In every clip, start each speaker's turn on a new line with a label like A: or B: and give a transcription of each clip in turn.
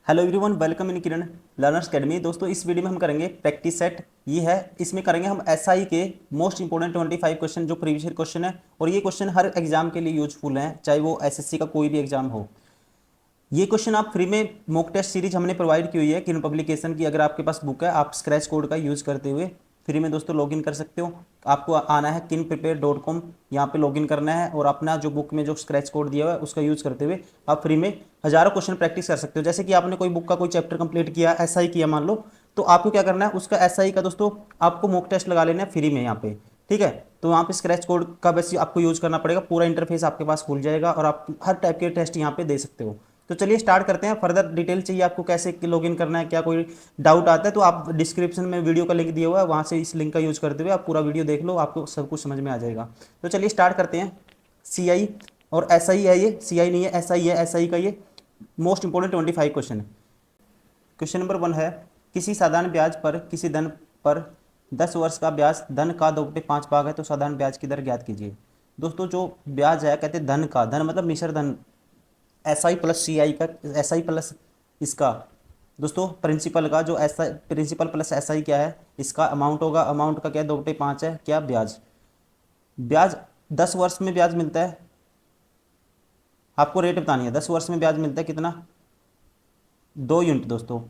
A: Hello everyone, welcome in Kiran learners academy. दोस्तों, इस video में हम करेंगे प्रैक्टिस सेट। ये है, इसमें करेंगे हम एसआई के मोस्ट इंपोर्टेंट 25 क्वेश्चन जो प्रीवियस ईयर क्वेश्चन है। और ये क्वेश्चन हर एग्जाम के लिए यूजफुल हैं, चाहे वो एसएससी का कोई भी एग्जाम हो। ये क्वेश्चन आप फ्री में मॉक टेस्ट सीरीज हमने प्रोवाइड की हुई है किरण पब्लिकेशन की। अगर आपके पास बुक है, आप स्क्रैच कोड का यूज़ करते हुए फ्री में दोस्तों लॉगिन कर सकते हो। आपको आना है kinprepare.com, यहाँ पे लॉगिन करना है और अपना जो बुक में जो स्क्रैच कोड दिया हुआ है उसका यूज़ करते हुए आप फ्री में हज़ारों क्वेश्चन प्रैक्टिस कर सकते हो। जैसे कि आपने कोई बुक का कोई चैप्टर कंप्लीट किया, एसआई किया मान लो, तो आपको क्या करना है, उसका एसआई का दोस्तों आपको मॉक टेस्ट लगा लेना है फ्री में यहाँ पे। ठीक है, तो वहाँ पे स्क्रैच कोड का बस आपको यूज़ करना पड़ेगा, पूरा इंटरफेस आपके पास खुल जाएगा और आप हर टाइप के टेस्ट यहाँ पे दे सकते हो। तो चलिए स्टार्ट करते हैं। फर्दर डिटेल चाहिए आपको कैसे लॉगिन करना है, क्या कोई डाउट आता है तो आप डिस्क्रिप्शन में वीडियो का लिंक दिया हुआ है, वहाँ से इस लिंक का यूज़ करते हुए आप पूरा वीडियो देख लो, आपको सब कुछ समझ में आ जाएगा। तो चलिए स्टार्ट करते हैं। सीआई और एसआई है, ये सीआई नहीं है, एसआई है। एसआई का ये मोस्ट इंपोर्टेंट 25 क्वेश्चन है। क्वेश्चन नंबर 1 है, किसी साधारण ब्याज पर किसी धन पर 10 वर्ष का ब्याज धन का 2/5 भाग है, तो साधारण ब्याज की दर ज्ञात कीजिए। दोस्तों, जो ब्याज है कहते हैं धन का, धन मतलब मिश्र धन, एस आई प्लस सी आई का, एस आई प्लस इसका दोस्तों प्रिंसिपल का, जो S I principal plus S I क्या है, इसका अमाउंट होगा। अमाउंट का क्या है, 2/5 है। क्या ब्याज, ब्याज 10 वर्ष में ब्याज मिलता है। आपको रेट बतानी है, 10 वर्ष में ब्याज मिलता है कितना, 2 यूनिट दोस्तों।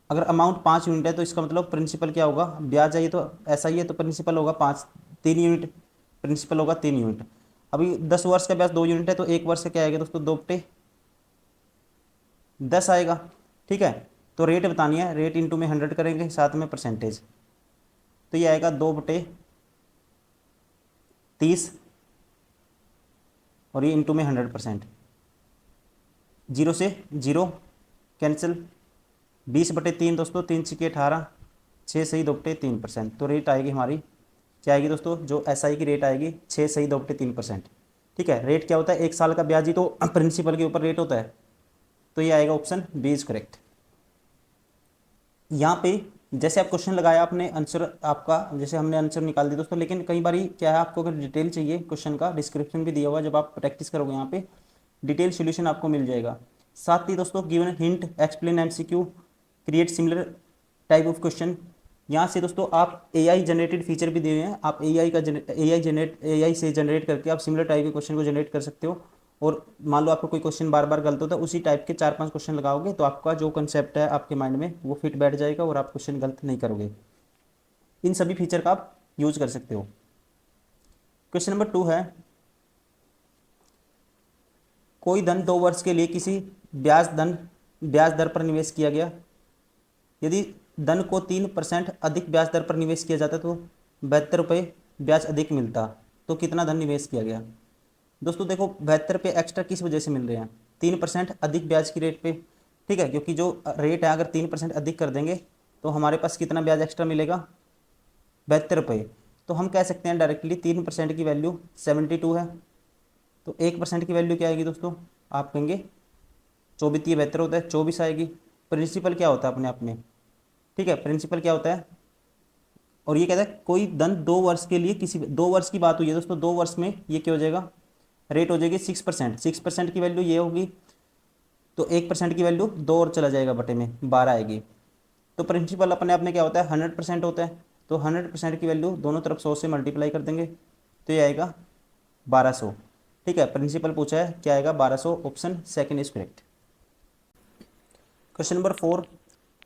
A: अगर अमाउंट 5 यूनिट है तो इसका मतलब प्रिंसिपल क्या होगा, ब्याज है ये तो ऐसा ही है तो प्रिंसिपल होगा 5, 3 यूनिट प्रिंसिपल होगा, 3 यूनिट। अभी 10 वर्ष का ब्याज 2 यूनिट है तो 1 वर्ष का क्या आएगा दोस्तों, 2/10 आएगा। ठीक है, तो रेट बतानी है, रेट इंटू में 100 करेंगे, साथ में परसेंटेज, तो ये आएगा 2/30 और ये इंटू में 100%। 0 से 0 कैंसिल, 20/3 दोस्तों, 3×6 = 18, 6 सही 2/3%। तो रेट आएगी हमारी क्या आएगी दोस्तों, जो एसआई की रेट आएगी 6 सही 2/3%। ठीक है, रेट क्या होता है, 1 साल का ब्याज ही तो प्रिंसिपल के ऊपर रेट होता है, तो ये आएगा ऑप्शन बी इज करेक्ट। यहाँ पे जैसे आप क्वेश्चन लगाया आपने, आंसर आपका जैसे हमने आंसर निकाल दिया दोस्तों, लेकिन कई बार क्या है, आपको अगर डिटेल चाहिए क्वेश्चन का, डिस्क्रिप्शन भी दिया हुआ है, जब आप प्रैक्टिस करोगे यहाँ पे डिटेल सॉल्यूशन आपको मिल जाएगा। साथ ही दोस्तों given hint explain MCQ create similar type of question, यहाँ से दोस्तों आप एआई जनरेटेड फीचर भी दिए हुए हैं, आप एआई से जनरेट करके आप सिमिलर टाइप के क्वेश्चन को जनरेट कर सकते हो। और मान लो आपको कोई क्वेश्चन बार बार गलत होता है, उसी टाइप के 4-5 क्वेश्चन लगाओगे तो आपका जो कंसेप्ट है आपके माइंड में वो फिट बैठ जाएगा और आप क्वेश्चन गलत नहीं करोगे। इन सभी फीचर का आप यूज कर सकते हो। क्वेश्चन नंबर 2 है, कोई धन 2 वर्ष के लिए किसी ब्याज दर पर निवेश किया गया। यदि धन को 3% अधिक ब्याज दर पर निवेश किया जाता तो 72 रुपये ब्याज अधिक मिलता, तो कितना धन निवेश किया गया। दोस्तों देखो, 72 रुपये एक्स्ट्रा किस वजह से मिल रहे हैं, 3% अधिक ब्याज की रेट पे। ठीक है, क्योंकि जो रेट है अगर 3% अधिक कर देंगे तो हमारे पास कितना ब्याज एक्स्ट्रा मिलेगा, 72 रुपये। तो हम कह सकते हैं डायरेक्टली 3% की वैल्यू 72 है, तो 1% की वैल्यू क्या आएगी दोस्तों, आप कहेंगे 24 72 होता है, 24 आएगी। प्रिंसिपल क्या होता है अपने आप में, ठीक है, प्रिंसिपल क्या होता है। और ये कहता है कोई धन 2 वर्ष के लिए किसी, 2 वर्ष की बात हुई है दोस्तों, 2 वर्ष में ये क्या हो जाएगा, रेट हो जाएगी 6%। 6% की वैल्यू ये होगी, तो 1% की वैल्यू 2 और चला जाएगा बटे में 12 आएगी। तो प्रिंसिपल अपने आप में क्या होता है, 100% होता है, तो 100% की वैल्यू दोनों तरफ 100 से मल्टीप्लाई कर देंगे तो ये आएगा 1200। ठीक है, प्रिंसिपल पूछा है क्या आएगा, 1200, option second is correct. Question number 4,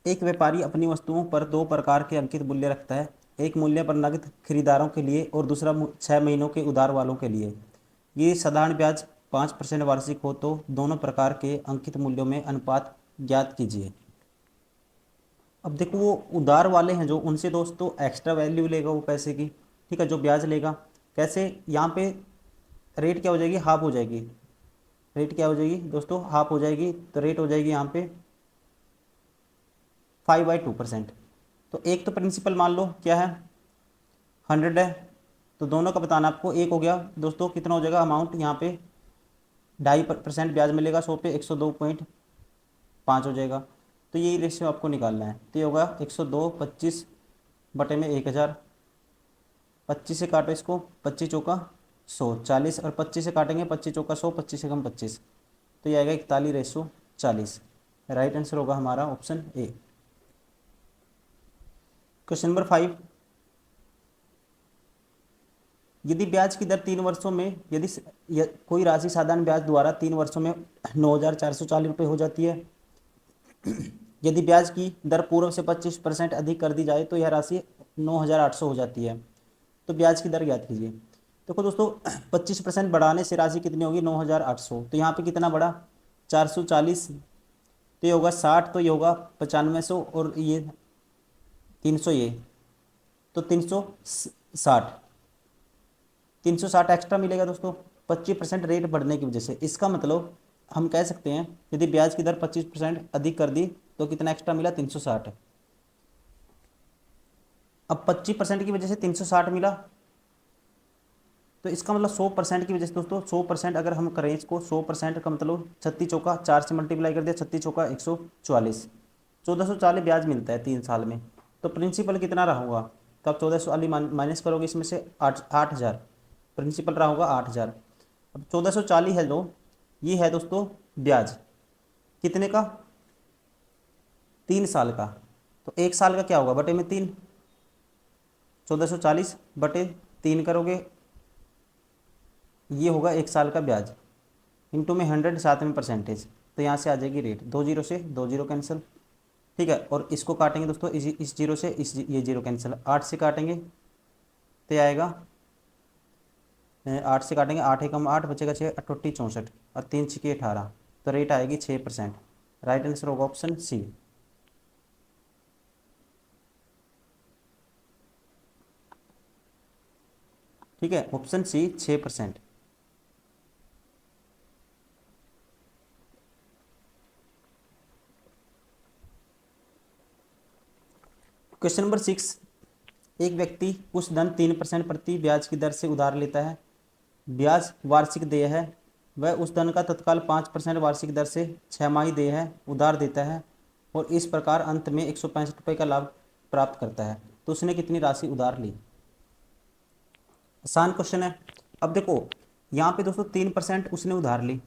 A: एक व्यापारी अपनी वस्तुओं पर 2 प्रकार के अंकित मूल्य रखता है, एक मूल्य पर नकद खरीदारों के लिए और दूसरा 6 महीनों के उधार वालों के लिए। ये साधारण ब्याज 5% वार्षिक हो तो दोनों प्रकार के अंकित मूल्यों में अनुपात ज्ञात कीजिए। अब देखो, वो उधार वाले हैं जो, उनसे दोस्तों एक्स्ट्रा वैल्यू लेगा वो पैसे की। ठीक है, जो ब्याज लेगा, कैसे, यहाँ पे रेट क्या हो जाएगी, हाफ हो जाएगी। रेट क्या हो जाएगी दोस्तों, हाफ हो जाएगी, तो रेट हो जाएगी यहाँ पे 5/2%। तो एक तो प्रिंसिपल मान लो क्या है, 100 है, तो दोनों का बताना आपको। एक हो गया दोस्तों, कितना हो जाएगा अमाउंट, यहाँ पे 2.5% ब्याज मिलेगा 100 पे, 102.5 हो जाएगा। तो यही रेशियो आपको निकालना है, तो ये होगा 102 25 बटे में 1000। 25 से काटो इसको, 25 चौका 100, 40, और 25 से काटेंगे 25 चौका 100, 25 से कम 25, तो ये आएगा 41/40। राइट आंसर होगा हमारा ऑप्शन ए। क्वेश्चन नंबर 5, यदि ब्याज की दर 3 वर्षों में यदि कोई राशि साधारण ब्याज द्वारा 3 वर्षों में 9,440 रुपये हो जाती है, यदि ब्याज की दर पूर्व से 25% अधिक कर दी जाए तो यह राशि 9,800 हो जाती है। तो ब्याज की दर ज्ञात कीजिए। देखो दोस्तों 25% बढ़ाने से राशि कितनी होगी 9,800। तो यहाँ पे कितना बढ़ा 440, तो ये होगा 60, तो ये होगा 9500 और ये 300, ये तो 360, 360 एक्स्ट्रा मिलेगा दोस्तों 25% रेट बढ़ने की वजह से। इसका मतलब हम कह सकते हैं यदि ब्याज की दर 25% अधिक कर दी तो कितना एक्स्ट्रा मिला 360। अब 25% की वजह से 360 मिला, तो इसका मतलब 100% की वजह से दोस्तों 100% अगर हम करें इसको 100% का मतलब 36 चौका 4 से मल्टीप्लाई कर दिया, 36 चौका 144, 1440 ब्याज मिलता है 3 साल में। तो प्रिंसिपल कितना रहा होगा, तो आप 1440 माइनस करोगे इसमें से 8,000, प्रिंसिपल रहा होगा 8,000। अब 1440 है जो ये है दोस्तों ब्याज कितने का 3 साल का, तो 1 साल का क्या होगा बटे में 3, 1440 बटे 3 करोगे, ये होगा 1 साल का ब्याज इंटू में 100 साथ में परसेंटेज, तो यहाँ से आ जाएगी रेट, 2 जीरो से 2 जीरो कैंसिल, ठीक है। और इसको काटेंगे दोस्तों इस जीरो से ये जीरो कैंसिल, 8 से काटेंगे तो आएगा 8 से काटेंगे 8 एकम 8 बचेगा 6 अट्ठी 64 और 3 छिके 18, तो रेट आएगी 6%। राइट आंसर होगा ऑप्शन सी। ठीक है, ऑप्शन सी 6%। क्वेश्चन नंबर 6, एक व्यक्ति कुछ धन 3% प्रति ब्याज की दर से उधार लेता है, ब्याज वार्षिक देय है, वह उस धन का तत्काल 5% वार्षिक दर से 6 माही देय है उधार देता है और इस प्रकार अंत में 165 रुपये का लाभ प्राप्त करता है, तो उसने कितनी राशि उधार ली। आसान क्वेश्चन है। अब देखो यहाँ पे दोस्तों 3% उसने उधार ली,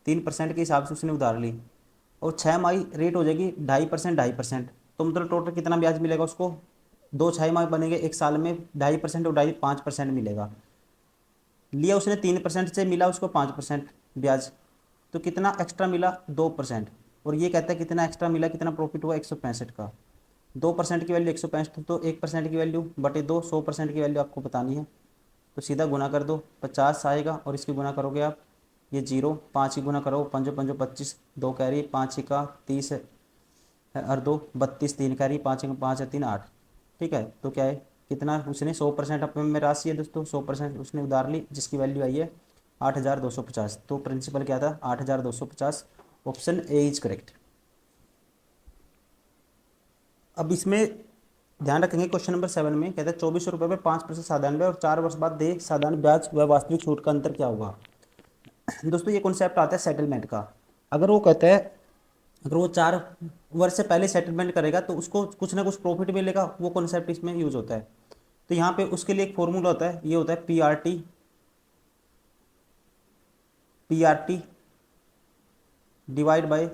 A: 3% के हिसाब से उसने उधार ली और 6 माही रेट हो जाएगी 2.5%, 2.5%, तो मतलब टोटल कितना ब्याज मिलेगा उसको, 2 6 माह बनेंगे 1 साल में, 2.5% और 5% मिलेगा। लिया उसने 3% से, मिला उसको 5% ब्याज, तो कितना एक्स्ट्रा मिला 2%। और ये कहता है कितना एक्स्ट्रा मिला, कितना प्रॉफिट हुआ 165 का। 2% की वैल्यू 165, तो 1% की वैल्यू बटे 2, 100% की वैल्यू आपको बतानी है, तो सीधा गुना कर दो, 50 आएगा और इसकी गुना करोगे आप, ये जीरो 5 की गुना करो, 5 5 25, 2 कैरी 5 का 30 और 2 32, 3 कैरी 5 5 3 8, ठीक है। तो क्या है कितना उसने 100% अपने में राशि है दोस्तों, 100% उसने उधार ली जिसकी वैल्यू आई है 8,250, तो प्रिंसिपल क्या था 8,250, ऑप्शन ए इज करेक्ट। अब इसमें ध्यान रखेंगे क्वेश्चन नंबर 7 में कहता है 2400 रुपये में 5% साधारण ब्याज और 4 वर्ष बाद दे साधारण ब्याज व वास्तविक छूट का अंतर क्या होगा। दोस्तों ये कॉन्सेप्ट आता है सेटलमेंट का। अगर वो कहता है अगर वो 4 वर्ष से पहले सेटलमेंट करेगा तो उसको कुछ ना कुछ प्रॉफिट मिलेगा, वो कॉन्सेप्ट इसमें यूज होता है। तो यहाँ पे उसके लिए एक फॉर्मूला होता है, ये होता है P R T divide by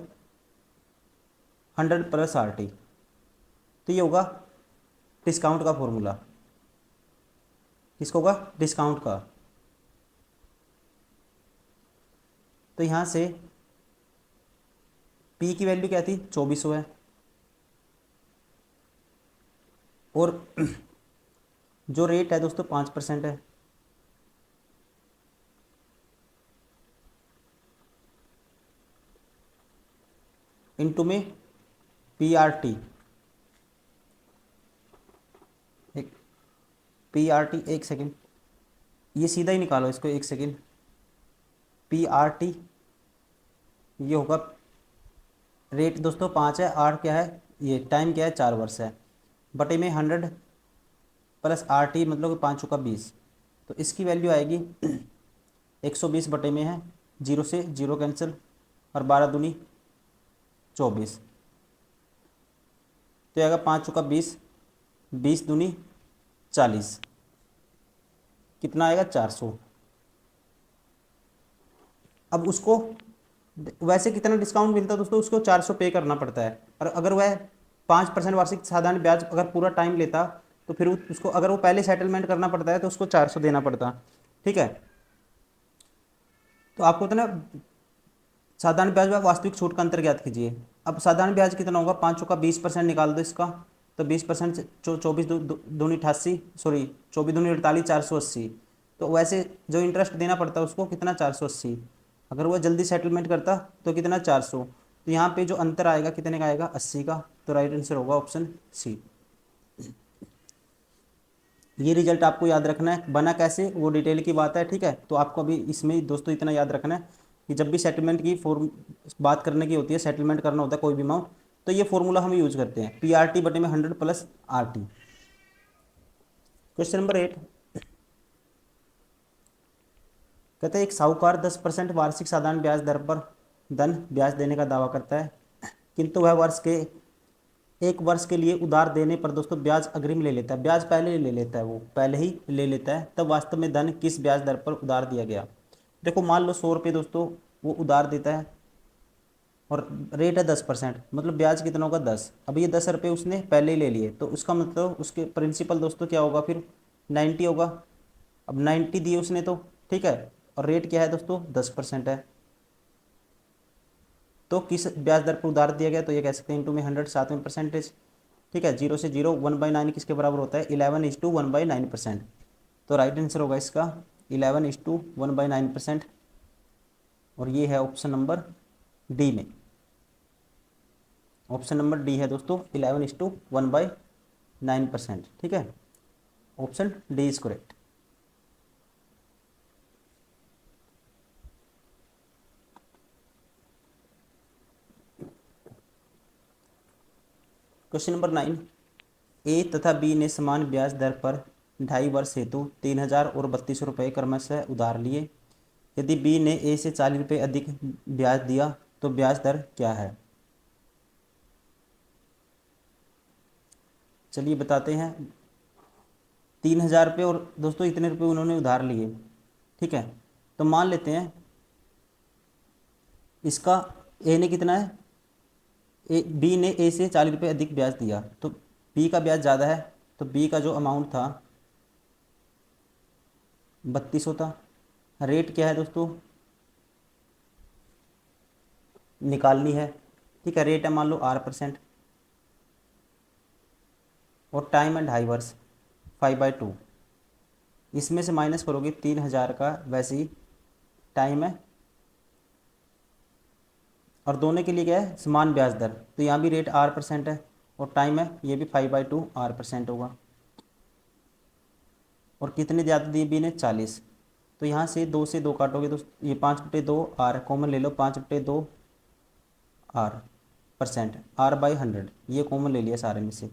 A: 100 plus RT, तो ये होगा डिस्काउंट का फॉर्मूला। किसका होगा डिस्काउंट का। तो यहाँ से P की वैल्यू क्या थी 2400 है और जो रेट है दोस्तों 5% है, इनटू में PRT, एक सेकेंड, ये सीधा ही निकालो इसको, एक सेकेंड, PRT ये होगा रेट दोस्तों 5 है, R क्या है, ये टाइम क्या है 4 वर्ष है, बटे में 100 प्लस RT मतलब 5 चौका 20, तो इसकी वैल्यू आएगी 120 बटे में है, जीरो से जीरो कैंसिल और 12 दूनी 24, तो आएगा 5 चौका 20, 20 दूनी 40, कितना आएगा 400। अब उसको वैसे कितना डिस्काउंट मिलता है दोस्तों, उसको 400 पे करना पड़ता है। और अगर वह 5% वार्षिक साधारण ब्याज अगर पूरा टाइम लेता, तो फिर उसको अगर वो पहले सेटलमेंट करना पड़ता है तो उसको 400 देना पड़ता। ठीक है, तो आपको होता है ना साधारण ब्याज व वास्तविक छूट का अंतर ज्ञात कीजिए। अब साधारण ब्याज कितना होगा, 500 का 20% निकाल दो इसका, तो 20% 24 दूनी 88, सॉरी 24 दूनी 48, 480। तो वैसे जो इंटरेस्ट देना पड़ता है उसको कितना, 480। अगर वह जल्दी सेटलमेंट करता तो कितना, 400। तो यहाँ पे जो अंतर आएगा कितने का आएगा, 80 का। तो राइट आंसर होगा ऑप्शन सी। ये रिजल्ट आपको याद रखना है, बना कैसे वो डिटेल की बात है। ठीक है, तो आपको अभी इसमें दोस्तों इतना याद रखना है कि जब भी सेटलमेंट की फॉर्म बात करने की होती है, सेटलमेंट करना होता है कोई भी अमाउंट, तो ये फॉर्मूला हम यूज करते हैं, PRT बटे में 100 प्लस RT। क्वेश्चन नंबर 8 कहते हैं एक साहूकार 10% वार्षिक साधारण ब्याज दर पर धन ब्याज देने का दावा करता है, किंतु वह एक वर्ष के लिए उधार देने पर दोस्तों ब्याज अग्रिम ले लेता है, ब्याज पहले ले लेता है, वो पहले ही ले लेता है, तब वास्तव में धन किस ब्याज दर पर उधार दिया गया। देखो मान लो 100 रुपये दोस्तों वो उधार देता है और रेट है 10%, मतलब ब्याज कितना होगा, 10। अब ये 10 रुपये उसने पहले ही ले लिए, तो उसका मतलब उसके प्रिंसिपल दोस्तों क्या होगा फिर, 90 होगा। अब 90 दिए उसने तो, ठीक है, और रेट क्या है दोस्तों, 10% है। तो किस ब्याज दर पर उधार दिया गया, तो ये कह सकते हैं इंटू में 100, साथ में परसेंटेज। ठीक है, 0 से 0, 1/9 किसके बराबर होता है, 11:1/9%। तो राइट आंसर होगा इसका 11:1/9%। और ये है ऑप्शन नंबर डी में, ऑप्शन नंबर डी है दोस्तों 11:1/9%। ठीक है, option D is correct. Question number 9, ए तथा बी ने समान ब्याज दर पर 2.5 वर्ष हेतु 3,000 और 32 रुपये क्रमशः उधार लिए। यदि बी ने ए से 40 रुपये अधिक ब्याज दिया तो ब्याज दर क्या है। चलिए बताते हैं। 3,000 रुपये और दोस्तों इतने रुपये उन्होंने उधार लिए। ठीक है, तो मान लेते हैं इसका ए ने कितना है, बी ने ए से 40 रुपये अधिक ब्याज दिया, तो बी का ब्याज ज़्यादा है, तो बी का जो अमाउंट था 32 था। रेट क्या है दोस्तों, निकालनी है। ठीक है, रेट है मान लो R%, और टाइम है 2.5 वर्ष, 5/2। इसमें से माइनस करोगे 3,000 का, वैसे ही टाइम है, और दोनों के लिए क्या है, समान ब्याज दर, तो यहाँ भी रेट R% है और टाइम है, ये भी 5/2 R% होगा। और कितने ज़्यादा दिए बी ने, 40। तो यहाँ से 2 से 2 काटोगे तो ये 5/2 R कॉमन ले लो, 5/2 R%, R/100 ये कॉमन ले लिया सारे में से।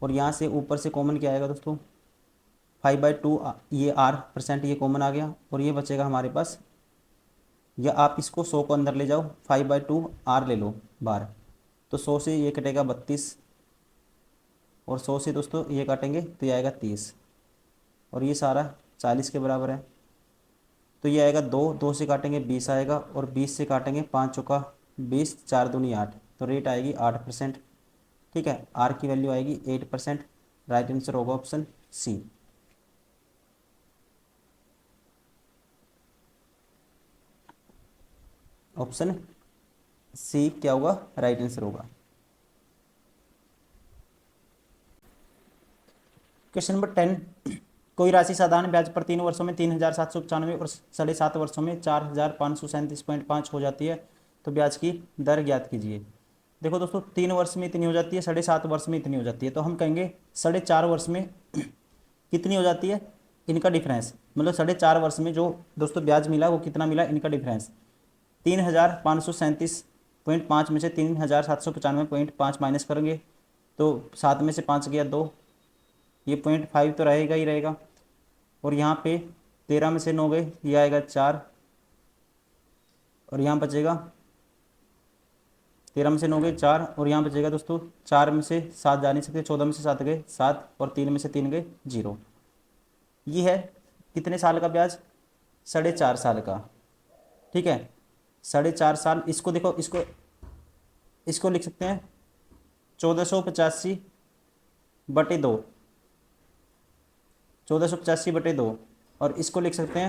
A: और यहाँ से ऊपर से कॉमन क्या आएगा दोस्तों, 5/2, ये R% ये कॉमन आ गया, और ये बचेगा हमारे पास, या आप इसको 100 को अंदर ले जाओ, 5/2 R ले लो बार, तो 100 से ये कटेगा 32, और 100 से दोस्तों ये काटेंगे तो ये आएगा 30, और ये सारा 40 के बराबर है। तो ये आएगा 2, 2 से काटेंगे 20 आएगा, और 20 से काटेंगे 5 चौका 20, 4 दूनी 8, तो रेट आएगी 8%। ठीक है, आर की वैल्यू आएगी 8%। राइट आंसर होगा ऑप्शन सी। ऑप्शन सी क्या होगा, राइट आंसर होगा। क्वेश्चन नंबर 10, कोई राशि साधारण ब्याज पर 3 वर्षों में 3,795 और 7.5 वर्षों में 4,537.5 हो जाती है, तो ब्याज की दर ज्ञात कीजिए। देखो दोस्तों 3 वर्ष में इतनी हो जाती है, 7.5 वर्ष में इतनी हो जाती है, तो हम कहेंगे 4.5 वर्ष में कितनी हो जाती है, इनका डिफरेंस, मतलब 4.5 वर्ष में जो दोस्तों ब्याज मिला वो कितना मिला, इनका डिफरेंस 3,537.5 में से 3,795.5 माइनस करेंगे, तो 7 में से 5 गया 2, ये 0.5 तो रहेगा ही रहेगा, और यहाँ पे 13 में से 9 गए, ये आएगा 4, और यहाँ बचेगा 13 में से 9 गए 4, और यहाँ बचेगा दोस्तों 4 में से 7 जा नहीं सकते, 14 में से 7 गए 7, और 3 में से 3 गए 0। ये है कितने साल का ब्याज, 4.5 साल का। ठीक है, 4.5 साल, इसको देखो, इसको लिख सकते हैं 1485/2, 1485/2। और इसको लिख सकते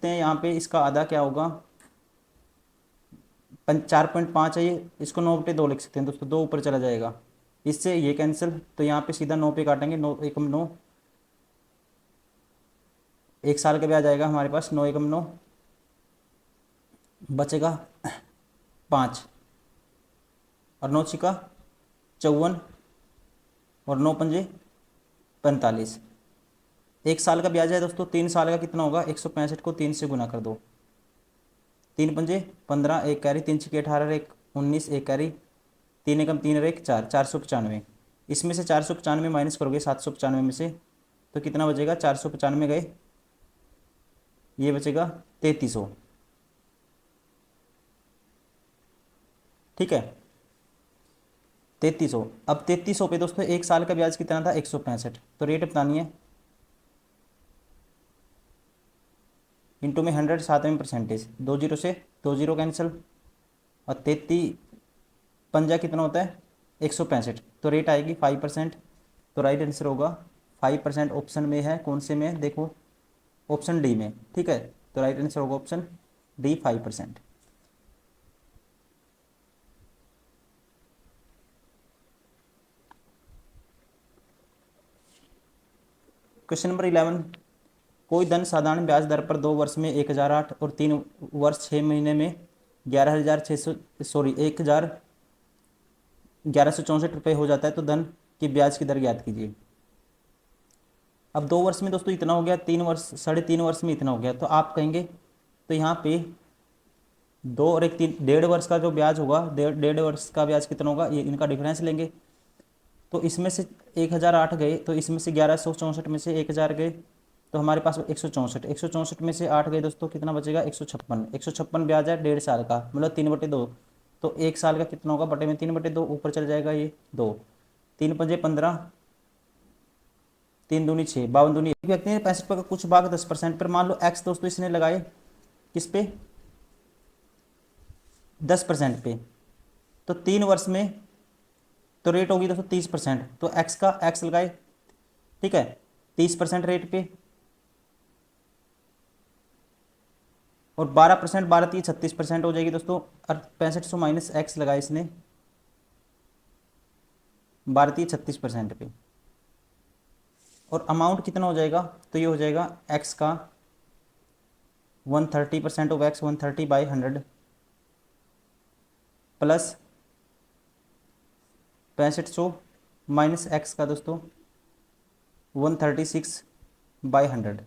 A: हैं, यहाँ पे इसका आधा क्या होगा, 4.5 है ये, इसको 9/2 लिख सकते हैं दोस्तों, 2 ऊपर चला जाएगा, इससे ये कैंसिल, तो यहाँ पे सीधा 9 पे काटेंगे, 9 एकम 9, 1 साल का ब्याज आएगा हमारे पास, 9 एकम 9, बचेगा 5, और 9 छिका 54, और 9 पंजे 45। 1 साल का ब्याज है दोस्तों, 3 साल का कितना होगा, 165 को 3 से गुना कर दो, 3 पंजे 15, 1 कैरी, 3 छिके 18, 1 19, 1 कैरी, 3 एकम 3 और 1 4, 495। इसमें से 495 माइनस करोगे 795 में से, तो कितना बचेगा, 495 गए, ये बचेगा 3300। ठीक है, 3300। अब 3300 पे दोस्तों 1 साल का ब्याज कितना था, 165, तो रेट बतानी है, इंटू में 100, साथ में परसेंटेज, 2 जीरो से 2 जीरो कैंसिल, और 33 पंजा कितना होता है, 165, तो रेट आएगी 5%। तो राइट आंसर होगा 5%, ऑप्शन में है, कौन से में, देखो ऑप्शन डी में। ठीक है, तो राइट आंसर होगा ऑप्शन डी, 5%। क्वेश्चन नंबर 11, कोई धन साधारण ब्याज दर पर 2 वर्ष में 1008 और 3 वर्ष 6 महीने में 11,600 सॉरी 11,64 रुपये हो जाता है, तो धन की ब्याज की दर ज्ञात कीजिए। अब 2 वर्ष में दोस्तों इतना हो गया, 3 वर्ष 3.5 वर्ष में इतना हो गया, तो आप कहेंगे, तो यहाँ पे 2 और 1 3, 1.5 वर्ष का जो ब्याज होगा, 1.5 वर्ष का ब्याज कितना होगा, ये इनका डिफरेंस लेंगे, तो इसमें से 1008 गए, तो इसमें से 1164 में से 1000 गए, तो हमारे पास 164, 164 में से 8 गए दोस्तों, कितना बचेगा, 156, 156 ब्याज है 1.5 साल का, मतलब 3/2, तो 1 साल का कितना होगा, बटे में 3/2, ऊपर चल जाएगा ये 2, 3 पंजे 15, 3 दूनी 6, 52 दूनी, व्यक्ति ने 65 का कुछ भाग 10% पर, मान लो एक्स दोस्तों इसने लगाए किस पे, 10% पे, तो 3 वर्ष में तो रेट होगी दोस्तों 30%, तो एक्स लगाए, ठीक है, 30% रेट पे, और 12%, 12 36% हो जाएगी दोस्तों, और 6500 माइनस एक्स लगाए इसने 12 36% पे, और अमाउंट कितना हो जाएगा, तो ये हो जाएगा एक्स का 130% of x, 130/100 plus 6500 minus x का दोस्तों 136/100,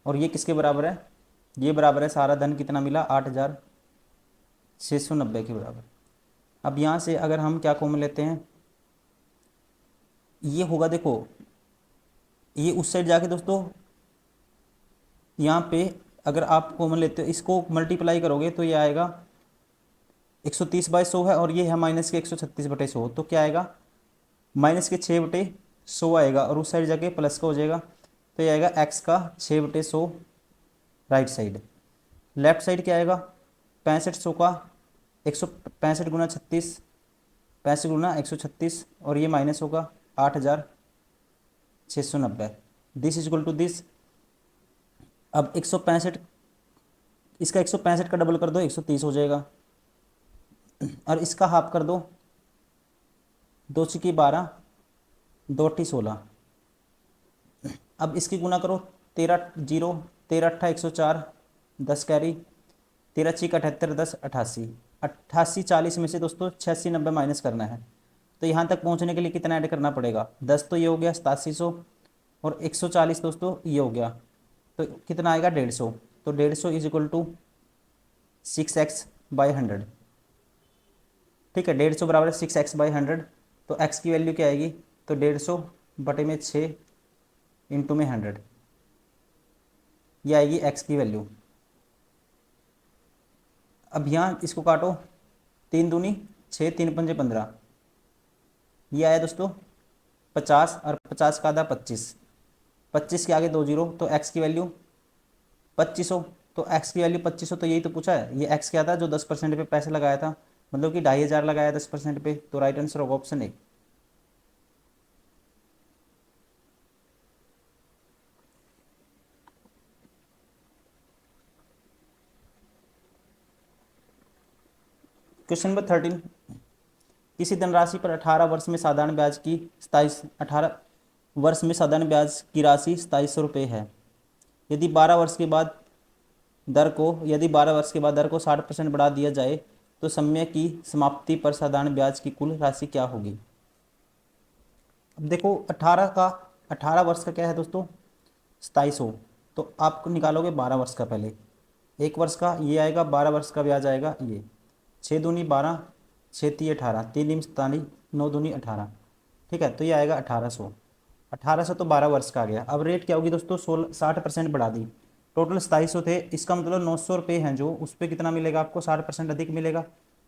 A: और ये किसके बराबर है, ये बराबर है, सारा धन कितना मिला, 8,690 के बराबर। अब यहाँ से अगर हम क्या कॉमन लेते हैं, ये होगा, देखो ये उस साइड जाके दोस्तों, यहाँ पे अगर आप कॉमन लेते हो, इसको मल्टीप्लाई करोगे तो ये आएगा 130/100 है, और ये है माइनस के 136/100, तो क्या आएगा, माइनस के 6/100 आएगा, और उस साइड जाके प्लस का हो जाएगा, तो ये आएगा एक्स का 6/100 राइट साइड। लेफ्ट साइड क्या आएगा, 6500 का 165 गुना 36, 65 गुना 136, और ये माइनस होगा 8,690, this is equal to this. अब 165, इसका 165 का डबल कर दो, 130 हो जाएगा, और इसका हाफ कर दो, 2 छिकी 12, 2 अट्ठी 16, अब इसकी गुना करो, 13 जीरो, 13 अट्ठा 104, 10 कैरी, 13 छिक 78, 10 88, 88 40 में से दोस्तों 86 90 माइनस करना है, तो यहाँ तक पहुँचने के लिए कितना ऐड करना पड़ेगा, 10 तो ये हो गया 8700, और 140 दोस्तों ये हो गया, तो कितना आएगा 150, तो 150 इज इक्वल टू 6x/100। ठीक है, 150 बराबर है 6x/100, तो x की वैल्यू क्या आएगी, तो 150 बटे में 6 इंटू में 100, ये आएगी x की वैल्यू। अब यहाँ इसको काटो, 3 दूनी 6, 3 पंजे 15, ये आया दोस्तों 50, और 50 का आधा 25, 25 के आगे 2 जीरो, तो x की वैल्यू 2500, तो एक्स की वैल्यू 2500, तो यही तो पूछा है। ये एक्स क्या था जो 10% पे पैसे लगाया था, मतलब कि 2500 लगाया 10% पे, तो राइट आंसर होगा ऑप्शन ए। क्वेश्चन नंबर 13, किसी धनराशि पर 18 वर्ष में साधारण ब्याज की 27 है। यदि 12 वर्ष के बाद दर को 60% बढ़ा दिया जाए तो समय की समाप्ति पर साधारण ब्याज की कुल राशि क्या होगी। अब देखो 18 वर्ष का क्या है दोस्तों, 2700, तो आप निकालोगे 12 वर्ष का पहले, 1 वर्ष का ये आएगा, 12 वर्ष का ब्याज आएगा ये, 6 दूनी 12, 6 × 3 = 18, 3 × 7 = 9 दूनी 18, ठीक है, तो ये आएगा 1800। 1800 तो 12 वर्ष का आ गया। अब रेट क्या होगी दोस्तों, 60% बढ़ा दी, टोटल 2700 थे, इसका मतलब 900 रुपये हैं जो, उस पर कितना मिलेगा आपको, 60% अधिक मिलेगा,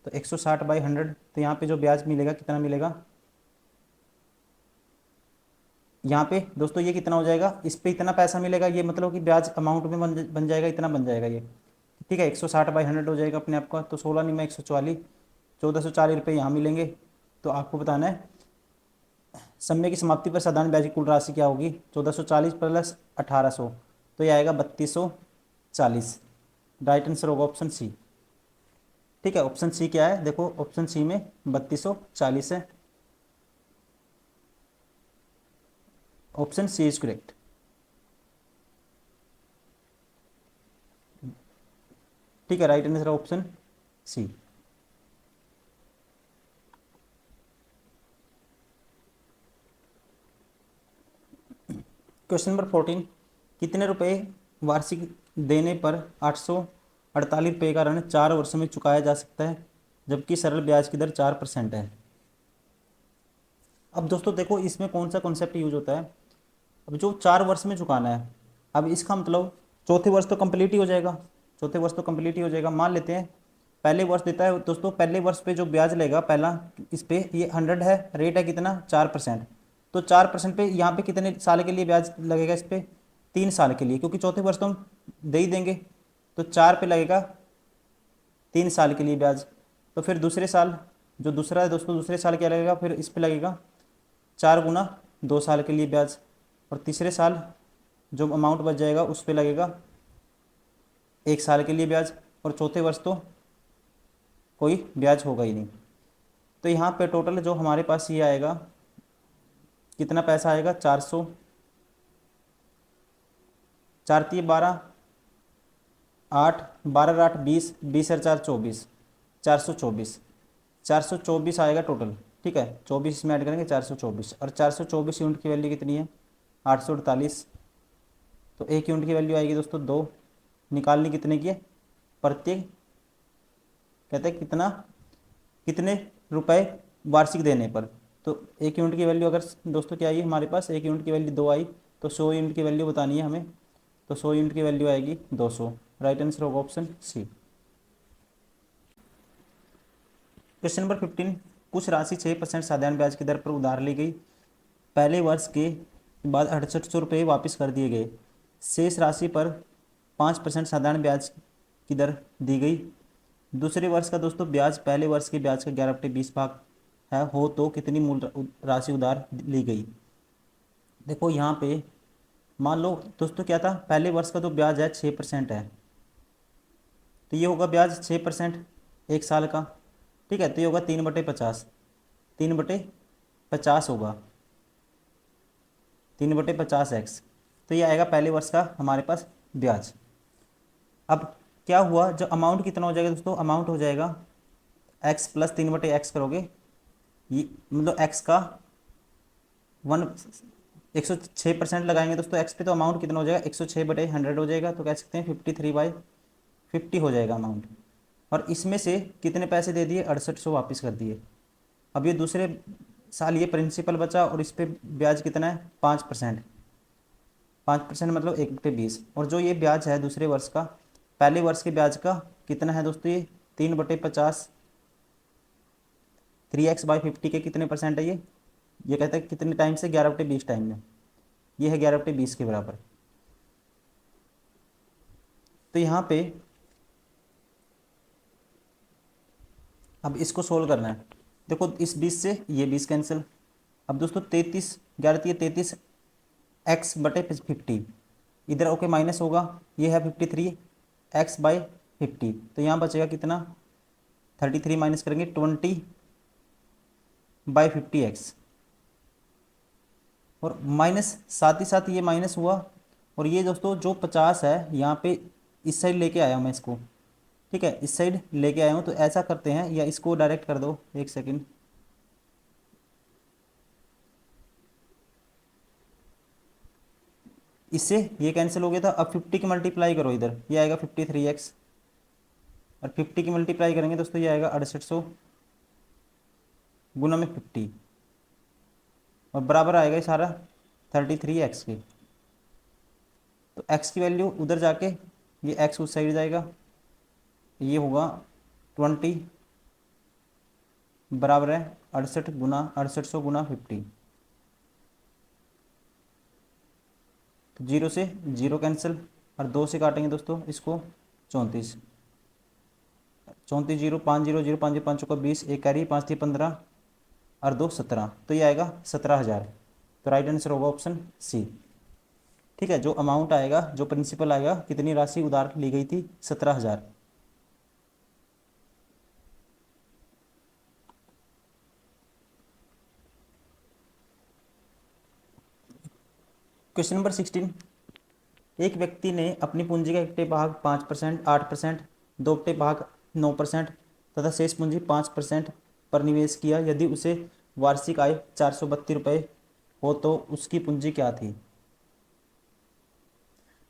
A: तो 160/100, तो यहाँ पे जो ब्याज मिलेगा कितना मिलेगा, यहाँ पे दोस्तों ये कितना हो जाएगा, इस पे इतना पैसा मिलेगा, ये मतलब कि ब्याज अमाउंट में बन जाएगा, इतना बन जाएगा ये, ठीक है, 160/100 हो जाएगा अपने आप का, तो 16 × 144, 1440 रुपये यहाँ मिलेंगे। तो आपको बताना है समय की समाप्ति पर साधारण ब्याज की कुल राशि क्या होगी, 1440 + 1800, तो ये आएगा 3240। राइट आंसर होगा ऑप्शन सी। ठीक है, ऑप्शन सी क्या है, देखो ऑप्शन सी में 3240 है, ऑप्शन सी इज करेक्ट। ठीक है, right answer option C. Question number 14, कितने रुपए वार्षिक देने पर 848 रुपये का ऋण 4 वर्षों में चुकाया जा सकता है, जबकि सरल ब्याज की दर 4% है। अब दोस्तों देखो इसमें कौन सा कॉन्सेप्ट यूज होता है, अब जो 4 वर्ष में चुकाना है, अब इसका मतलब चौथे वर्ष तो कंप्लीट ही हो जाएगा, चौथे वर्ष तो कंप्लीट ही हो जाएगा। मान लेते हैं पहले वर्ष देता है दोस्तों, पहले वर्ष पे जो ब्याज लेगा पहला, इस पे ये 100 है, रेट है कितना 4%, तो 4% पे यहाँ पे कितने साल के लिए ब्याज लगेगा, इस पे 3 साल के लिए, क्योंकि चौथे वर्ष तो हम दे ही देंगे, तो 4 पे लगेगा 3 साल के लिए ब्याज। तो फिर दूसरे साल, जो दूसरा है दोस्तों, दूसरे साल क्या लगेगा, फिर इस पे लगेगा 4 × 2 साल के लिए ब्याज, और तीसरे साल जो अमाउंट बच जाएगा उस पे लगेगा 1 साल के लिए ब्याज, और चौथे वर्ष तो कोई ब्याज होगा ही नहीं। तो यहाँ पे टोटल जो हमारे पास ये आएगा, कितना पैसा आएगा, 400, 4×3 = 12, 8, 12 × 8 = 20, 20 × 4 = 24, 424, 424 आएगा टोटल। ठीक है, 24 इसमें ऐड करेंगे 424, और 424 यूनिट की वैल्यू कितनी है, 848, तो 1 यूनिट की वैल्यू आएगी दोस्तों 2, निकालनी कितने की है, प्रत्येक कहते हैं कितना, कितने रुपए वार्षिक देने पर, तो 1 यूनिट की वैल्यू अगर दोस्तों क्या आई हमारे पास, 1 यूनिट की वैल्यू 2 आई, तो 100 यूनिट की वैल्यू बतानी है हमें, तो 100 यूनिट की वैल्यू आएगी 200। राइट आंसर होगा ऑप्शन सी। क्वेश्चन नंबर 15, कुछ राशि 6% साधारण ब्याज की दर पर उधार ली गई, पहले वर्ष के बाद 6800 रुपये वापस कर दिए गए, शेष राशि पर 5% साधारण ब्याज की दर दी गई, दूसरे वर्ष का दोस्तों ब्याज पहले वर्ष के ब्याज का 11/20 भाग है हो तो कितनी मूल राशि उधार ली गई। देखो यहाँ पे मान लो दोस्तों क्या था, पहले वर्ष का जो ब्याज है 6% है, तो ये होगा ब्याज 6% 1 साल का, ठीक है, तो ये होगा 3/50, 3/50 होगा, 3/50x, तो ये आएगा पहले वर्ष का हमारे पास ब्याज। अब क्या हुआ, जो अमाउंट कितना हो जाएगा दोस्तों, अमाउंट हो जाएगा x + 3/x करोगे, ये मतलब x का 106% लगाएंगे दोस्तों x पे, तो अमाउंट कितना हो जाएगा 106/100 हो जाएगा, तो कह सकते हैं 53/50 हो जाएगा अमाउंट। और इसमें से कितने पैसे दे दिए, 6800 वापस कर दिए। अब ये दूसरे साल ये प्रिंसिपल बचा, और इस पर ब्याज कितना है 5%, 5% मतलब 1/20, और जो ये ब्याज है दूसरे वर्ष का, पहले वर्ष के ब्याज का कितना है दोस्तों, ये 3/50, 3x/50 के कितने परसेंट है ये कहता है कितने टाइम से, 11/20 टाइम में, ये है 11/20 के बराबर। तो यहाँ पे अब इसको सोल्व करना है। देखो इस 20 से ये 20 कैंसिल। अब दोस्तों 33 ग्यारह 33 एक्स बटे 50, इधर ओके माइनस होगा, ये है 53 एक्स बाई 50, तो यहाँ बचेगा कितना 33 माइनस करेंगे 20 बाई 50 एक्स, और माइनस साथ ही साथ ये माइनस हुआ, और ये दोस्तों जो 50 है यहाँ पे इस साइड लेके आया हूँ मैं इसको, ठीक है, इस साइड लेके आया हूँ। तो ऐसा करते हैं, या इसको डायरेक्ट कर दो, एक सेकंड, इससे ये कैंसिल हो गया था। अब 50 की मल्टीप्लाई करो इधर, ये आएगा 53x, और 50 की मल्टीप्लाई करेंगे दोस्तों ये आएगा 6800 गुना में 50, और बराबर आएगा ये सारा 33x के। तो x की वैल्यू उधर जाके, ये x उस साइड जाएगा, ये होगा 20 बराबर है 6800 गुना 50, तो 0 से 0 कैंसिल, और 2 से काटेंगे दोस्तों इसको 34, 34 जीरो 5 जीरो जीरो 5 5 का 20, एक कैरी 5 थी 15 और 2 17, तो ये आएगा 17,000। तो राइट आंसर होगा ऑप्शन सी। ठीक है, जो अमाउंट आएगा, जो प्रिंसिपल आएगा, कितनी राशि उधार ली गई थी 17,000। क्वेश्चन नंबर 16, एक व्यक्ति ने अपनी पूंजी का एकटे भाग 5%, 8%, दो एकटे भाग 9% तथा शेष पूंजी 5% पर निवेश किया। यदि उसे वार्षिक आय 432 रुपये हो तो उसकी पूंजी क्या थी।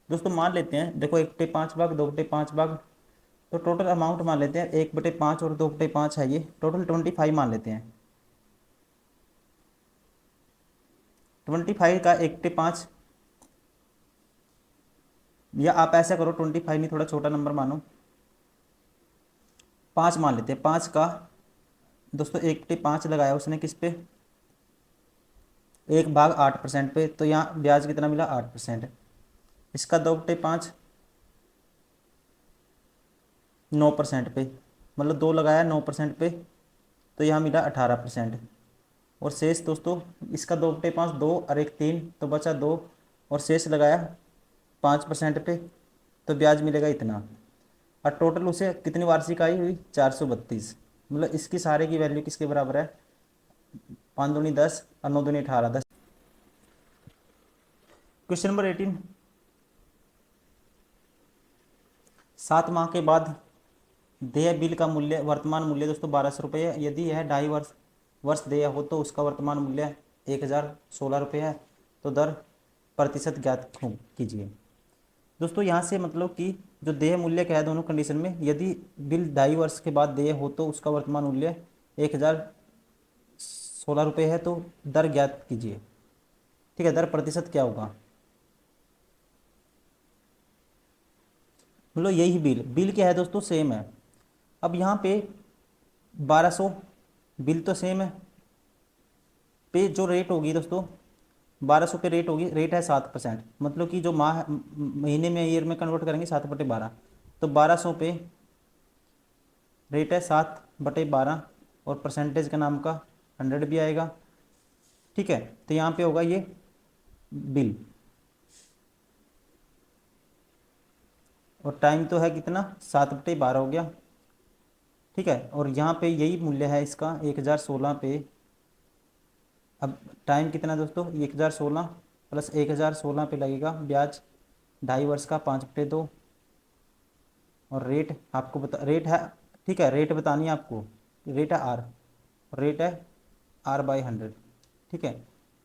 A: दोस्तों मान लेते हैं, देखो एकटे 5 भाग, दो एकटे 5 भाग, तो टोटल अमाउंट मान लेते हैं 1/5 और 2/5 है, ये टोटल 25 मान लेते हैं। 25 का एकटे 5, या आप ऐसा करो 25 नहीं, थोड़ा छोटा नंबर मानो, 5 मान लेते हैं। 5 का दोस्तों एकटे 5 लगाया उसने किस पे, 1/8 8% पे, तो यहाँ ब्याज कितना मिला 8%। इसका 2/5 9% पे, मतलब 2 लगाया 9% पे, तो यहाँ मिला 18%। और शेष दोस्तों इसका 2/5 2 और एक 3, तो बचा 2, और शेष लगाया 5% पे, तो ब्याज मिलेगा इतना। और टोटल उसे कितनी वार्षिक आई हुई 432, मतलब इसकी सारे की वैल्यू किसके बराबर है, 5 दूनी 10 और 9 दूनी 18 10। क्वेश्चन नंबर 18, 7 माह के बाद देय बिल का मूल्य, वर्तमान मूल्य दोस्तों 1200 रुपये है। यदि यह 2.5 वर्ष देय हो तो उसका वर्तमान मूल्य 1016 रुपये है। तो दर प्रतिशत ज्ञात कीजिए। दोस्तों यहाँ से मतलब कि जो देय मूल्य क्या है दोनों कंडीशन में, यदि बिल 2.5 वर्ष के बाद देय हो तो उसका वर्तमान मूल्य 1016 रुपये है, तो दर ज्ञात कीजिए। ठीक है, दर प्रतिशत क्या होगा, मतलब यही बिल क्या है दोस्तों सेम है। अब यहाँ पे 1200 बिल तो सेम है, पे जो रेट होगी दोस्तों 1200 पे रेट होगी, रेट है 7%, मतलब कि जो महीने में ईयर में कन्वर्ट करेंगे 7/12, तो 1200 पे रेट है 7/12, और परसेंटेज का नाम का 100 भी आएगा। ठीक है, तो यहाँ पे होगा ये बिल, और टाइम तो है कितना 7/12 हो गया। ठीक है, और यहाँ पे यही मूल्य है इसका 1016 पे। अब टाइम कितना दोस्तों 1016 प्लस 1016 पे लगेगा ब्याज 2.5 वर्ष का 5/2, और रेट आपको बता, रेट है, ठीक है, रेट बतानी है आपको, रेट है आर, रेट है R/100। ठीक है,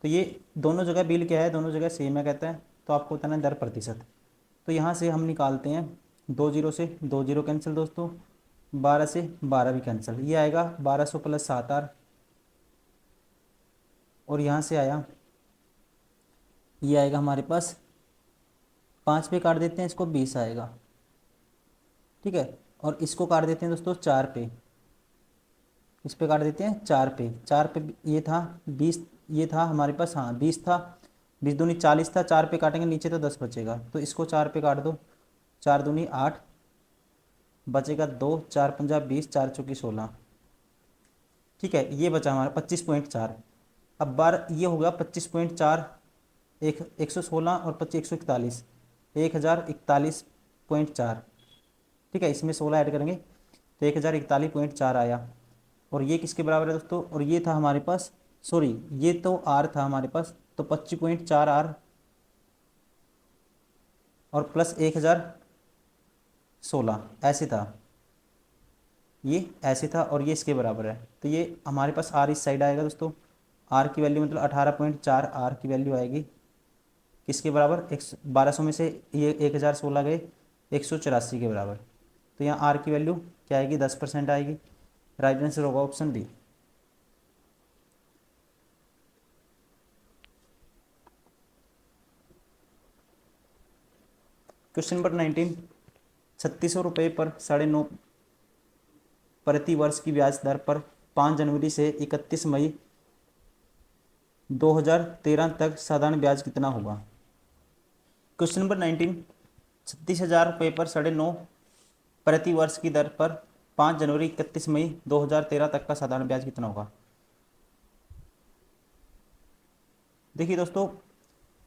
A: तो ये दोनों जगह बिल क्या है, दोनों जगह सेम है कहते हैं, तो आपको बताना है दर प्रतिशत। तो यहाँ से हम निकालते हैं 2 जीरो से 2 जीरो कैंसिल दोस्तों, 12 से 12 भी कैंसिल, ये आएगा 1200 प्लस 7R, और यहाँ से आया, ये आएगा हमारे पास 5 पे काट देते हैं इसको 20 आएगा। ठीक है, और इसको काट देते हैं दोस्तों 4 पे, इस पे काट देते हैं 4 पे ये था 20, ये था हमारे पास, हाँ 20 था, 20 दूनी 40 था, 4 पे काटेंगे नीचे तो 10 बचेगा, तो इसको 4 पे काट दो, 4 दूनी 8, बचेगा 2, 4 पंजा 20, 4 चौकी 16। ठीक है, ये बचा हमारा 25.4। अब बार ये होगा 25.4, 116 और 25 141, 1041.4। ठीक है, इसमें 16 ऐड करेंगे तो 1041.4 आया। और ये किसके बराबर है दोस्तों, और ये था हमारे पास, सॉरी ये तो आर था हमारे पास, तो 25.4 आर और प्लस 1016 ऐसे था, ये ऐसे था और ये इसके बराबर है। तो ये हमारे पास आर इस साइड आएगा दोस्तों। आर की वैल्यू मतलब 18.4 आर की वैल्यू आएगी किसके बराबर, 1200 में से ये 1016 गए, 184 के बराबर। तो यहाँ आर की वैल्यू क्या आएगी, 10% आएगी। राइट आंसर होगा ऑप्शन डी। क्वेश्चन नंबर 19, 3600 रुपये पर 9.5 प्रति वर्ष की ब्याज दर पर 5 जनवरी से 31 मई 2013 तक साधारण ब्याज कितना होगा। क्वेश्चन नंबर 19, 36,000 रुपये पर 9.5 प्रति वर्ष की दर पर 5 जनवरी 31 मई 2013 तक का साधारण ब्याज कितना होगा। देखिए दोस्तों,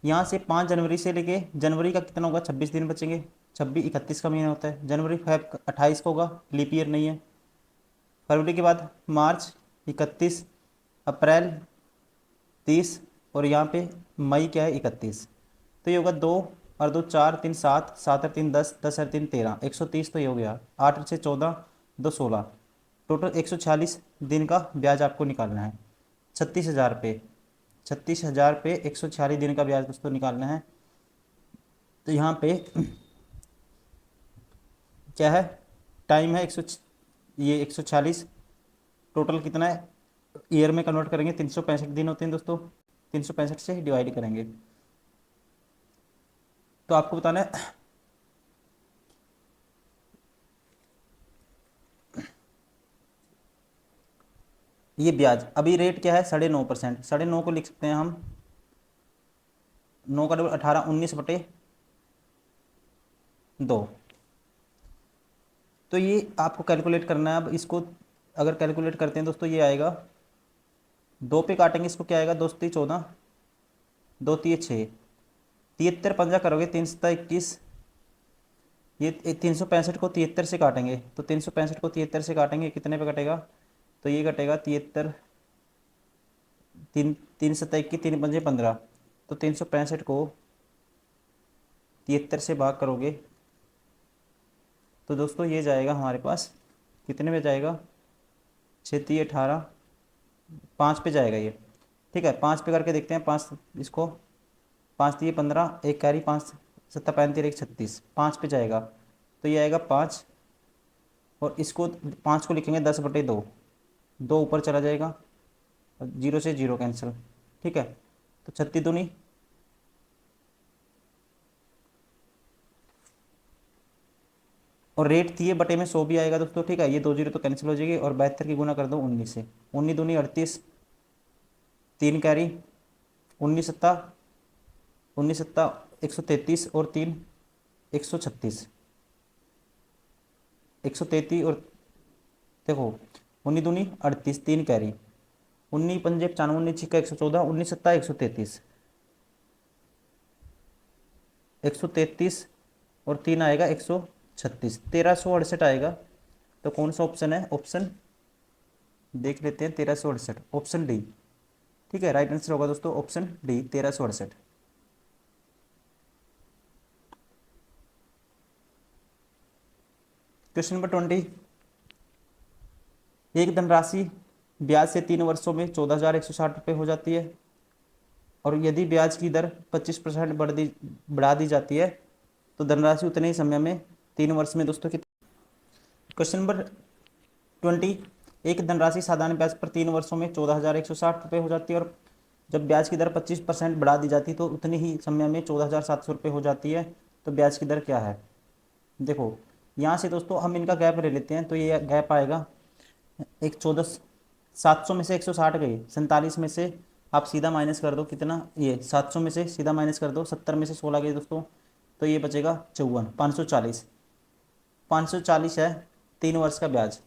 A: यहाँ से 5 जनवरी से लेके जनवरी का कितना होगा, 26 दिन बचेंगे। 26 31 का महीना होता है, जनवरी फेब 28 का होगा, लीप ईयर नहीं है। फरवरी के बाद मार्च 31, अप्रैल 30 और यहाँ पे मई क्या है 31। तो ये होगा 2 और 2 4 3 7, 7 और 3 10, 10 और 3 13, 130 तो ये हो गया। 8 से 14, 2 16, टोटल 146 दिन का ब्याज आपको निकालना है। 36,000 रुपये, 36,000 पे 146 दिन का ब्याज दोस्तों निकालना है। तो यहाँ पे क्या है, टाइम है 146, टोटल कितना है, ईयर में कन्वर्ट करेंगे 365 दिन होते हैं दोस्तों, 365 से डिवाइड करेंगे। तो आपको बताना है ये ब्याज अभी रेट क्या है 9.5%। 9.5 को लिख सकते हैं हम, 9 का डबल 18, 19/2। तो ये आपको कैलकुलेट करना है। अब इसको अगर कैलकुलेट करते हैं दोस्तों, ये आएगा 2 पे काटेंगे इसको, क्या आएगा, 2 3 14, 2 3 6, 73 पंजा करोगे 3 7 21। ये 365 को 73 से काटेंगे, तो 365 को 73 से काटेंगे कितने पे कटेगा, तो ये कटेगा 73, 3 3 7 21, 3 पंजे 15। तो 365 को 73 से भाग करोगे तो दोस्तों ये जाएगा हमारे पास कितने में जाएगा, 6 3 18, 5 पे जाएगा ये। ठीक है, 5 पे करके देखते हैं, 5 इसको, 5 3 15, एक कैरी 5 7 35 1 36, 5 पे जाएगा तो ये आएगा 5। और इसको 5 को लिखेंगे 10/2, 2 ऊपर चला जाएगा और 0 से 0 कैंसिल। ठीक है, तो 36 दूनी और रेट थी ये बटे में 100 भी आएगा दोस्तों। ठीक है, ये 2 0 तो कैंसिल हो जाएगी और 72 की गुना कर दो 19 से, 19 दूनी 38, 3 कैरी 19 सत्ता 19 सत्ता 133 और 3 136, 133 और देखो 19 दूनी 38, 3 कैरी 19 पंजे 95, 19 छिक्का 114, 19 सत्ता 133, 133 और 3 आएगा 136, 1368 आएगा। तो कौन सा ऑप्शन है, ऑप्शन देख लेते हैं, 1368, ऑप्शन डी। ठीक है, राइट आंसर होगा दोस्तों ऑप्शन डी, 1368। क्वेश्चन नंबर 20, एक धनराशि ब्याज से 3 वर्षों में 14,160 रुपये हो जाती है और यदि ब्याज की दर 25% बढ़ा दी जाती है तो धनराशि उतने ही समय में 3 वर्ष में दोस्तों की। क्वेश्चन नंबर 20, एक धनराशि साधारण ब्याज पर 3 वर्षों में 14,160 रुपये हो जाती है और जब ब्याज की दर 25% बढ़ा दी जाती है तो उतनी ही समय में 14,700 रुपये हो जाती है। तो ब्याज की दर क्या है। देखो यहाँ से दोस्तों हम इनका गैप ले लेते हैं, तो ये गैप आएगा एक 700 में से 160 गई, 47 में से आप सीधा माइनस कर दो कितना, ये 700 में से सीधा माइनस कर दो, 70 में से 16 गए दोस्तों, तो ये बचेगा 54, 540। 540 है 3 वर्ष का ब्याज।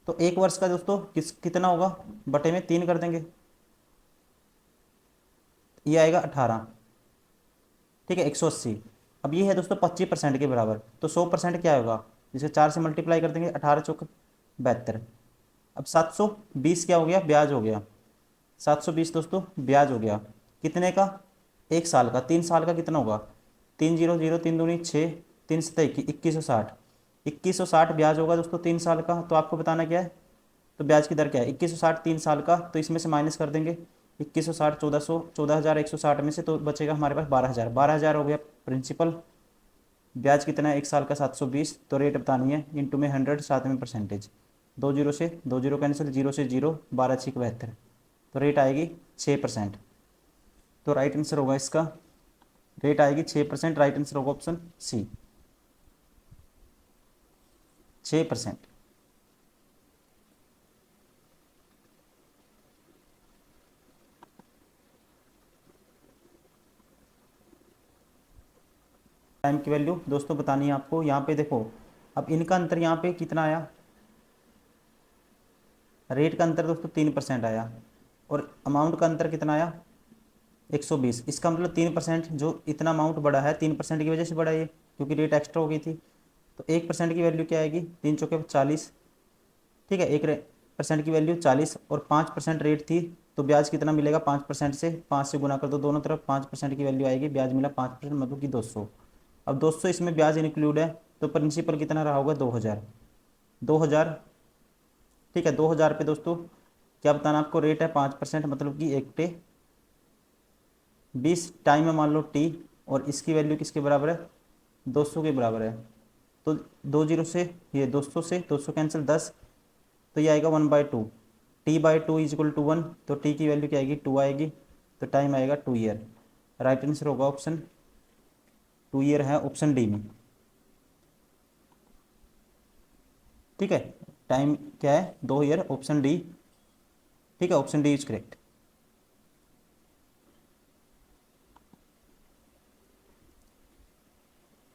A: तो 1 वर्ष का दोस्तों कितना होगा, बटे में 3 कर देंगे, ये आएगा 18। ठीक है, 180। अब ये है दोस्तों 25% के बराबर, तो 100% क्या होगा, जिसे 4 से मल्टीप्लाई कर देंगे, 18 चौक 72। अब 720 क्या हो गया, ब्याज हो गया। 720 दोस्तों ब्याज हो गया, कितने का, 1 साल का। 3 साल का कितना होगा, 300, 3 दूनी 6, 3 सतह 2160। 2160 ब्याज होगा दोस्तों 3 साल का। तो आपको बताना क्या है, तो ब्याज की दर क्या है, 2160 3 साल का, तो इसमें से माइनस कर देंगे 2160, 14,160 में से, तो बचेगा हमारे पास 12,000। 12,000 हो गया प्रिंसिपल। ब्याज कितना है 1 साल का, 720। तो रेट बतानी है, इंटू में 100, साथ में परसेंटेज। 2 जीरो से 2 जीरो कैंसिल, 0 से 0, 12×6 = 72। तो रेट आएगी 6%। तो राइट आंसर होगा इसका, रेट आएगी 6%। राइट आंसर होगा ऑप्शन सी, 6%। टाइम की वैल्यू दोस्तों बतानी है आपको। यहाँ पे देखो, अब इनका अंतर यहाँ पे कितना आया, रेट का अंतर दोस्तों 3% आया, और अमाउंट का अंतर कितना आया, 120। इसका मतलब 3%, जो इतना अमाउंट बढ़ा है 3% की वजह से बढ़ा ये, क्योंकि रेट एक्स्ट्रा हो गई थी। तो 1% की वैल्यू क्या आएगी, 3 चौके 40। ठीक है, 1% की वैल्यू 40 और 5% रेट थी, तो ब्याज कितना मिलेगा, 5% से 5 से गुना कर दो दोनों तरफ, 5% की वैल्यू आएगी, ब्याज मिला 5%, मतलब कि 200। अब 200 इसमें ब्याज इंक्लूड है, तो प्रिंसिपल कितना रहा होगा, 2000। 2000, ठीक है, 2000 पे दोस्तों क्या बताना आपको, रेट है 5%, मतलब कि 1/20। टाइम है मान लो टी, और इसकी वैल्यू किसके बराबर है, 200 के बराबर है। तो 20 से ये 200 से 200 कैंसिल 10, तो ये आएगा 1/2। T/2 = 1, तो टी की वैल्यू क्या आएगी, 2 आएगी। तो टाइम आएगा 2 ईयर। राइट आंसर होगा ऑप्शन 2 ईयर है, ऑप्शन डी में। ठीक है, टाइम क्या है, 2 ईयर, ऑप्शन डी। ठीक है, option D is correct.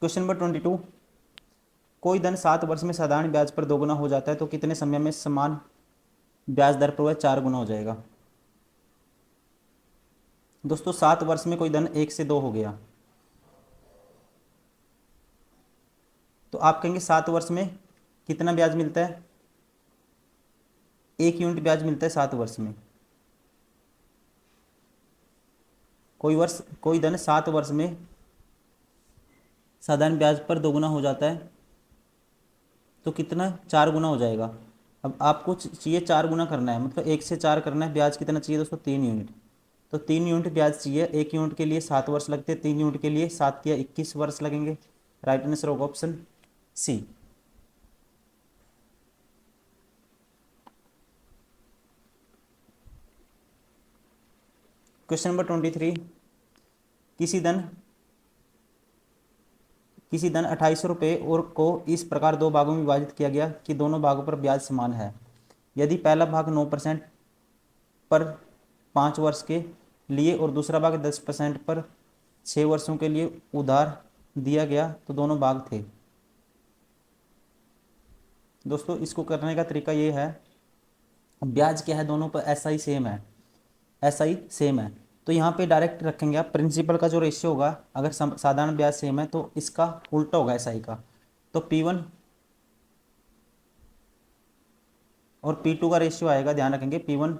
A: Question number 22, कोई धन 7 वर्ष में साधारण ब्याज पर दोगुना हो जाता है तो कितने समय में समान ब्याज दर पर वह 4 गुना हो जाएगा। दोस्तों 7 वर्ष में कोई धन 1 से 2 हो गया, तो आप कहेंगे 7 वर्ष में कितना ब्याज मिलता है, 1 यूनिट ब्याज मिलता है 7 वर्ष में। कोई धन 7 वर्ष में साधारण ब्याज पर दोगुना हो जाता है तो कितना, 4 गुना हो जाएगा। अब आपको चाहिए 4 गुना करना है, मतलब 1 से 4 करना है। ब्याज कितना चाहिए दोस्तों, 3 यूनिट। तो 3 यूनिट ब्याज चाहिए, 1 यूनिट के लिए 7 वर्ष लगते हैं, 3 यूनिट के लिए 7 या 21 वर्ष लगेंगे। राइट आंसर होगा ऑप्शन सी। क्वेश्चन नंबर 23, किसी धन 2800 रुपये और को इस प्रकार 2 भागों में विभाजित किया गया कि दोनों भागों पर ब्याज समान है। यदि पहला भाग 9% पर 5 वर्ष के लिए और दूसरा भाग 10% पर 6 वर्षों के लिए उधार दिया गया तो दोनों भाग थे। दोस्तों इसको करने का तरीका ये है, ब्याज क्या है दोनों पर, ऐसा ही सेम है, ऐसा ही सेम है। तो यहाँ पे डायरेक्ट रखेंगे आप, प्रिंसिपल का जो रेशियो होगा, अगर साधारण ब्याज सेम है तो इसका उल्टा होगा एसआई का। तो P1 और P2 का रेशियो आएगा, ध्यान रखेंगे, P1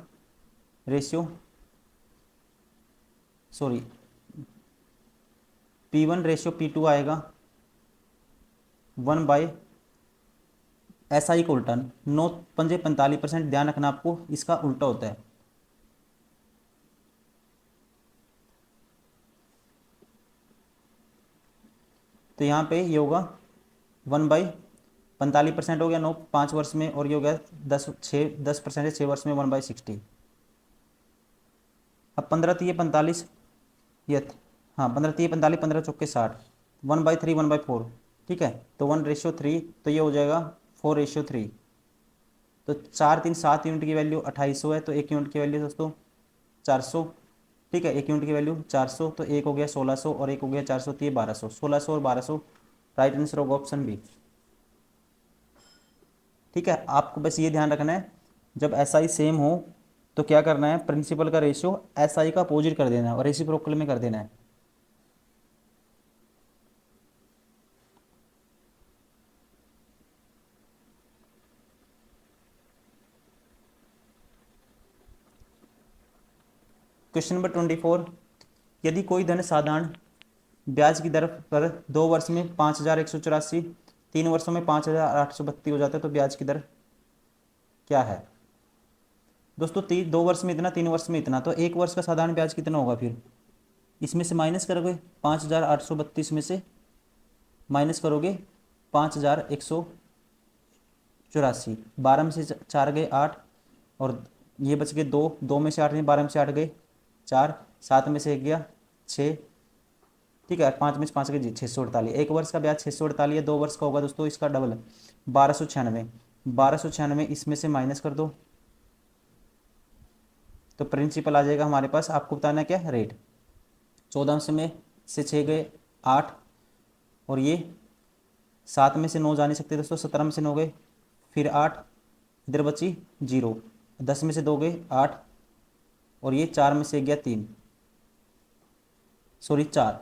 A: ratio, sorry, P1 ratio P2 आएगा 1/, एसआई का उल्टा, 9 पंजे 45%, ध्यान रखना आपको, इसका उल्टा होता है। तो यहाँ पे ये होगा 1/45% हो गया, 9 5 वर्ष में, और ये हो गया 10% 6 वर्ष में 1/60। अब 15×3 = 45, ये, हाँ 15×3 = 45, 15×4 = 60, 1/3 1/4। ठीक है, तो 1/3, तो ये हो जाएगा 4/3। तो 4 3 7 यूनिट की वैल्यू 2800 है, तो 1 यूनिट की वैल्यू दोस्तों 400। ठीक है, एक यूनिट की वैल्यू 400, तो एक हो गया 1600 और एक हो गया 400, तो ये 1200, 1600 और 1200, राइट आंसर होगा ऑप्शन बी। ठीक है, आपको बस ये ध्यान रखना है जब एस आई सेम हो तो क्या करना है, प्रिंसिपल का रेशियो एस आई का अपोजिट कर देना है और रेसिप्रोकल में कर देना है। क्वेश्चन नंबर 24, यदि कोई धन साधारण ब्याज की दर पर 2 वर्ष में 5184, 3 वर्षों में 5832 हो जाता है तो ब्याज की दर क्या है। दोस्तों 2 वर्ष में इतना, 3 वर्ष में इतना, तो 1 वर्ष का साधारण ब्याज कितना होगा, फिर इसमें से माइनस करोगे 5832 में से माइनस करोगे 5184, 12 में से 4 गए 8 और ये बच गए 2, 2 में से 8 नहीं, 12 में से 8 गए 4, 7 में से 1 गया 6, ठीक है, 5 में से 5 गए 648। 1 वर्ष का ब्याज 648 है, 2 वर्ष का होगा दोस्तों इसका डबल 1296, 1296 इसमें से माइनस कर दो तो प्रिंसिपल आ जाएगा हमारे पास। आपको बताना क्या है रेट। 14 में से 6 गए 8 और ये 7 में से 9 जा नहीं सकते दोस्तों, 17 में से 9 गए फिर 8, इधर बची 0, 10 में से 2 गए 8 और ये 4 में से 1 गया 3, सॉरी 4,